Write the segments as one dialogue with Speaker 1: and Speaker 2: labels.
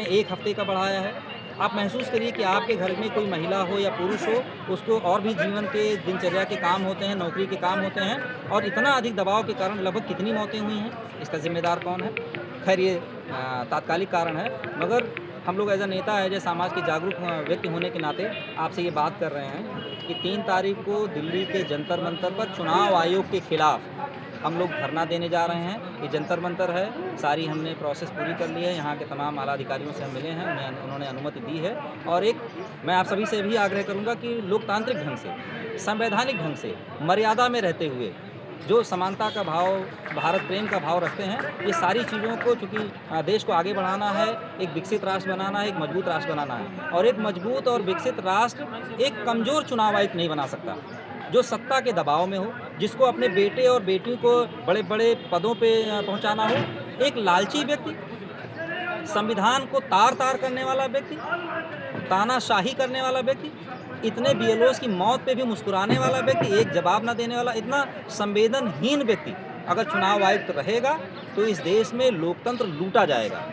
Speaker 1: हमने 1 हफ्ते का बढ़ाया है। आप महसूस करिए कि आपके घर में कोई महिला हो या पुरुष हो, उसको और भी जीवन के दिनचर्या के काम होते हैं, नौकरी के काम होते हैं और इतना अधिक दबाव के कारण लगभग कितनी मौतें हुई हैं, इसका ज़िम्मेदार कौन है? खैर ये तात्कालिक कारण है, मगर हम लोग एज़ अ नेता, एज़ अ समाज के जागरूक व्यक्ति होने के नाते आपसे ये बात कर रहे हैं कि 3 तारीख को दिल्ली के जंतर मंतर पर चुनाव आयोग के खिलाफ हम लोग धरना देने जा रहे हैं। ये जंतर मंतर है, सारी हमने प्रोसेस पूरी कर ली है, यहाँ के तमाम आला अधिकारियों से हम मिले हैं, उन्होंने अनुमति दी है। और एक मैं आप सभी से भी आग्रह करूँगा कि लोकतांत्रिक ढंग से, संवैधानिक ढंग से, मर्यादा में रहते हुए, जो समानता का भाव, भारत प्रेम का भाव रखते हैं, ये सारी चीज़ों को, चूँकि देश को आगे बढ़ाना है, एक विकसित राष्ट्र बनाना है, एक मजबूत राष्ट्र बनाना है, और एक मजबूत और विकसित राष्ट्र एक कमज़ोर चुनाव आयुक्त नहीं बना सकता, जो सत्ता के दबाव में हो, जिसको अपने बेटे और बेटी को बड़े-बड़े पदों पे पहुँचाना हो। एक लालची व्यक्ति, संविधान को तार-तार करने वाला व्यक्ति, तानाशाही करने वाला व्यक्ति, इतने बीएलओज़ की मौत पे भी मुस्कुराने वाला व्यक्ति, एक जवाब ना देने वाला, इतना संवेदनहीन व्यक्ति अगर चुनाव आयुक्त रहेगा तो इस देश में लोकतंत्र लूटा जाएगा।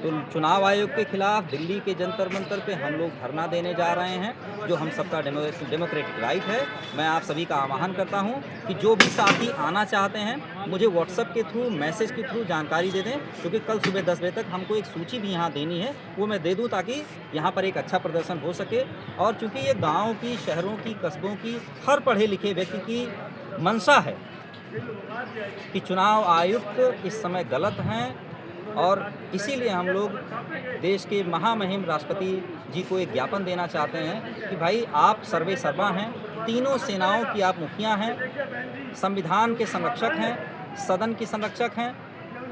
Speaker 1: तो चुनाव आयोग के खिलाफ दिल्ली के जंतर मंतर पे हम लोग धरना देने जा रहे हैं, जो हम सबका डेमोक्रेटिक राइट है। मैं आप सभी का आह्वान करता हूं कि जो भी साथी आना चाहते हैं, मुझे व्हाट्सएप के थ्रू, मैसेज के थ्रू जानकारी दे दें, क्योंकि कल सुबह 10 बजे तक हमको एक सूची भी यहाँ देनी है, वो मैं दे दूँ ताकि यहाँ पर एक अच्छा प्रदर्शन हो सके। और चूँकि ये गाँव की, शहरों की, कस्बों की हर पढ़े लिखे व्यक्ति की मंशा है कि चुनाव आयुक्त इस समय गलत हैं, और इसीलिए हम लोग देश के महामहिम राष्ट्रपति जी को एक ज्ञापन देना चाहते हैं कि भाई आप सर्वे सर्वा हैं, तीनों सेनाओं की आप मुखिया हैं, संविधान के संरक्षक हैं, सदन की संरक्षक हैं।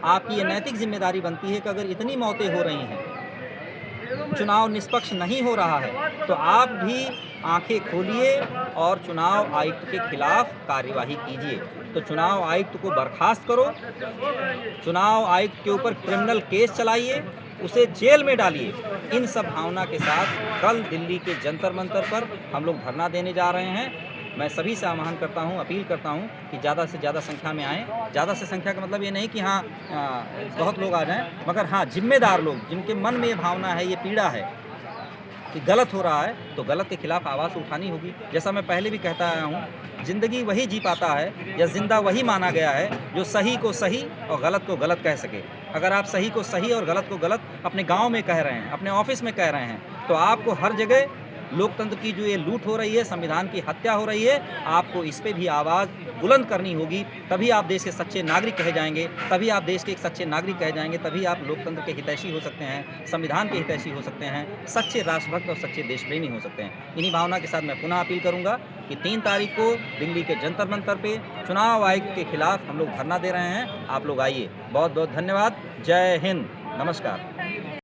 Speaker 1: आपकी ये नैतिक जिम्मेदारी बनती है कि अगर इतनी मौतें हो रही हैं, चुनाव निष्पक्ष नहीं हो रहा है, तो आप भी आंखें खोलिए और चुनाव आयुक्त के खिलाफ कार्यवाही कीजिए। तो चुनाव आयुक्त को बर्खास्त करो, चुनाव आयुक्त के ऊपर क्रिमिनल केस चलाइए, उसे जेल में डालिए। इन सब भावना के साथ कल दिल्ली के जंतर मंतर पर हम लोग धरना देने जा रहे हैं। मैं सभी से आह्वान करता हूं, अपील करता हूं कि ज़्यादा से ज़्यादा संख्या में आएँ। ज़्यादा से संख्या का मतलब ये नहीं कि हाँ बहुत लोग आ जाएं, मगर हाँ जिम्मेदार लोग, जिनके मन में ये भावना है, ये पीड़ा है कि गलत हो रहा है, तो गलत के खिलाफ आवाज़ उठानी होगी। जैसा मैं पहले भी कहता आया हूँ, ज़िंदगी वही जी पाता है या जिंदा वही माना गया है जो सही को सही और गलत को गलत कह सके। अगर आप सही को सही और गलत को गलत अपने गांव में कह रहे हैं, अपने ऑफिस में कह रहे हैं, तो आपको हर जगह लोकतंत्र की जो ये लूट हो रही है, संविधान की हत्या हो रही है, आपको इस पे भी आवाज़ बुलंद करनी होगी। तभी आप देश के सच्चे नागरिक कहे जाएंगे, तभी आप देश के एक सच्चे नागरिक कहे जाएंगे, तभी आप लोकतंत्र के हितैषी हो सकते हैं, संविधान के हितैषी हो सकते हैं, सच्चे राष्ट्रभक्त और सच्चे देशप्रेमी हो सकते हैं। इन्हीं भावना के साथ मैं पुनः अपील करूंगा कि 3 तारीख को दिल्ली के जंतर मंतर पे चुनाव आयोग के खिलाफ हम लोग धरना दे रहे हैं। आप लोग आइए। बहुत बहुत धन्यवाद। जय हिंद। नमस्कार।